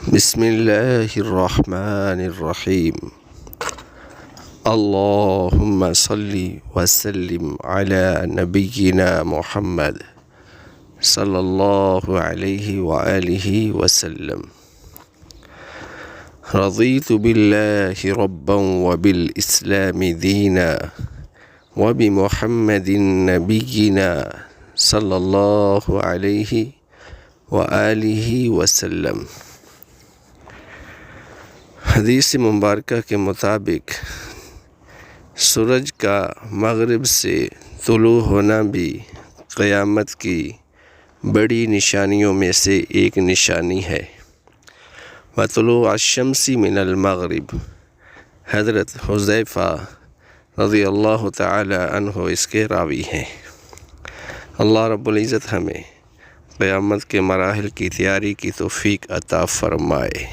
बिस्मिल्लाहिर्रहमानिर्रहीम। अल्लाहुम्मा सल्ली वसल्लिम अला नबिय्यिना मुहम्मद सल्लल्लाहु अलैहि व आलिहि वसल्लम। रज़ीतु बिल्लाहि रब्बन व बिल इस्लामि दीना व बि मुहम्मदिन नबिय्यिना सल्लल्लाहु अलैहि व आलिहि वसल्लम। हदीस मुबारक के मुताबिक सूरज का मग़रिब से तुलू होना भी क़यामत की बड़ी निशानियों में से एक निशानी है। व तुलू अश-शम्सी मिनल मग़रिब, हज़रत हुज़ैफ़ा रज़ियल्लाहु तआला अन्हु इसके रावी हैं। अल्लाह रब्बुल इज़्ज़त हमें क़यामत के मराहिल की तैयारी की तौफ़ीक़ अता फ़रमाए।